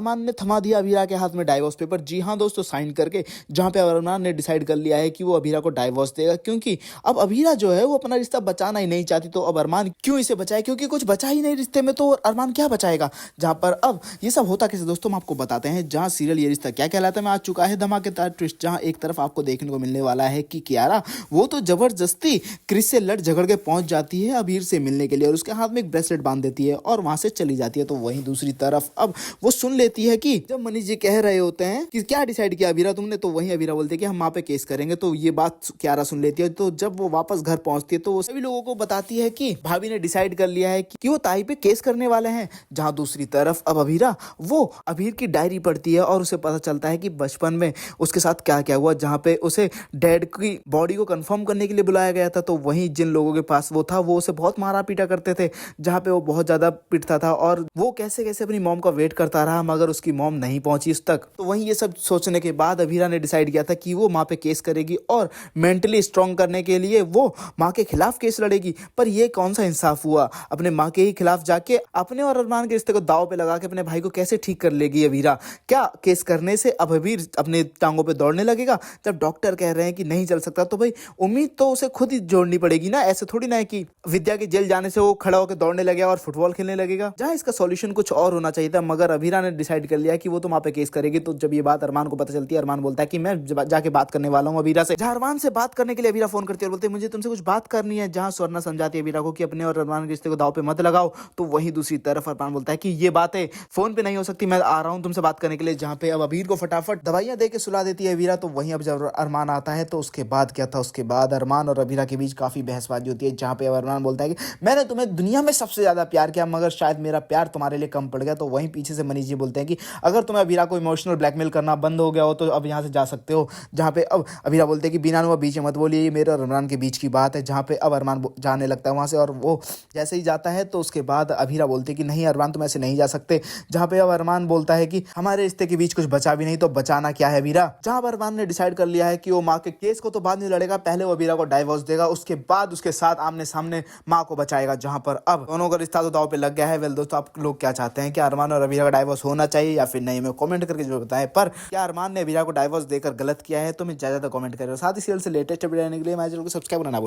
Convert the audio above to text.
अरमान ने थमा दिया अभीरा के हाथ में डाइवोर्स पेपर। जी हाँ दोस्तों, साइन करके, जहाँ पे अरमान ने डिसाइड कर लिया है कि वो अभीरा को डाइवोर्स देगा, क्योंकि अब अभीरा जो है वो अपना रिश्ता बचाना ही नहीं चाहती। तो अब अरमान क्यों इसे बचाए, क्योंकि कुछ बचा ही नहीं रिश्ते में, तो अरमान क्या बचाएगा। जहाँ पर अब ये सब होता कैसे दोस्तों, हम आपको बताते हैं। जहाँ सीरियल ये रिश्ता क्या कहलाता है में आ चुका है धमाकेदार ट्विस्ट, जहाँ एक तरफ आपको देखने को मिलने वाला है कि कियारा वो तो जबरदस्ती क्रिस से लड़ झगड़ के पहुंच जाती है अभीर से मिलने के लिए, और उसके हाथ में एक ब्रेसलेट बांध देती है और वहां से चली जाती है। तो वहीं दूसरी तरफ अब वो सुन लेती है कि जब मनीष जी कह रहे होते हैं कि क्या डिसाइड किया अभीरा तुमने, तो वहीं अभीरा बोलते हैं कि हम वहां पे केस करेंगे। तो ये बात कियारा सुन लेती है। तो जब वो वापस घर पहुंचती है तो वो सभी लोगों को बताती है कि भाभी ने डिसाइड कर लिया है कि वो ताई पे केस करने वाले हैं। जहां दूसरी तरफ अब अभीरा वो अभीर की डायरी पढ़ती है और उसे पता चलता है कि बचपन में उसके साथ क्या क्या हुआ, जहां पे उसे डैड की बॉडी को कंफर्म करने के लिए बुलाया गया था। तो वहीं जिन लोगों के पास वो था वो उसे बहुत मारा पीटा करते थे, जहां पे वो बहुत ज्यादा पिटता था और वो कैसे कैसे अपनी मॉम का वेट करता रहा, मगर उसकी मॉम नहीं पहुंची उस तक। तो वहीं ये सब सोचने के बाद अभीरा ने डिसाइड किया था कि वो माँ पे केस करेगी और मेंटली स्ट्रांग करने के लिए वो माँ के खिलाफ केस लड़ेगी। पर ये कौन सा इंसाफ हुआ, अपने माँ के ही खिलाफ जाके अपने और अरमान के रिश्ते को दाव पे लगा के अपने भाई को कैसे ठीक कर लेगी अभीरा। क्या केस करने से अब अभीर अपने टांगों पे दौड़ने लगेगा? जब डॉक्टर कह रहे हैं कि नहीं चल सकता, तो भाई उम्मीद तो उसे खुद ही जोड़नी पड़ेगी ना। ऐसे थोड़ी ना है कि विद्या के जेल जाने से वो खड़ा होकर दौड़ने लगेगा और फुटबॉल खेलने लगेगा। जहाँ इसका सॉल्यूशन कुछ और होना चाहिए था, मगर अभीरा ने डिसाइड कर लिया कि वो तो वहां पे केस करेगी। तो जब ये बात अरमान को पता चलती है, अरमान बोलता है कि मैं जाके बात करने वाला हूँ अभीरा से। जहाँ अरमान से बात करने के लिए अभीरा फोन करती है और बोलती है मुझे तुमसे कुछ बात करनी है। जहाँ स्वर्णा समझाती है अभीरा को कि अपने और अरमान के रिश्ते को दाव पे मत लगाओ। तो वहीं दूसरी तरफ अरमान बोलता है कि ये बातें फोन पे नहीं हो सकती, मैं आ रहा हूँ तुमसे बात करने के लिए। जहाँ पे अब अभीर को फटाफट दवाइयां दे के सुला देती है अभीरा। तो वहीं अब जब अरमान आता है तो उसके बाद क्या था, उसके बाद अरमान और अभीरा के बीच काफी बहसबाजी होती है। जहाँ पे अरमान बोलता है कि मैंने तुम्हें दुनिया में सबसे ज्यादा प्यार किया, मगर शायद मेरा प्यार तुम्हारे लिए कम पड़ गया। तो वहीं पीछे से मनीष जी बोलते हैं कि अगर तुम्हें अभीरा को इमोशनल ब्लैकमेल करना बंद हो गया हो तो अब यहाँ से जा सकते हो। जहाँ पे अब अभीरा बोलते हैं कि बिना नुआ बीच में मत बोलिए, ये मेरे और अरमान के बीच की बात है। जहाँ पे अब अरमान जाने लगता है वहां से, और वो जैसे ही जाता है तो उसके बाद अभीरा बोलते हैं कि नहीं अरमान तुम ऐसे नहीं जा सकते। जहाँ पे अब अरमान बोलता है कि हमारे रिश्ते के बीच कुछ बचा भी नहीं, तो बचाना क्या है अभीरा। जहाँ पर अरमान ने डिसाइड कर लिया है कि वो माँ के केस को तो बाद में लड़ेगा, पहले वो अभीरा को डाइवोर्स देगा, उसके बाद उसके साथ आमने सामने माँ को बचाएगा। जहाँ पर अब दोनों का रिश्ता तो दाव पे लग गया है। वेल दोस्तों, आप लोग क्या चाहते हैं कि अरमान और अभीरा का डाइवोर्स होना चाहिए या फिर नहीं, मैं कमेंट करके जरूर बताएं। पर क्या अरमान ने अभीरा को डाइवोर्स देकर गलत किया है, तो मैं ज्यादा कमेंट करें। साथ ही सीरियल से लेटेस्ट अपडेट लेने के लिए मेरे चैनल को सब्सक्राइब करना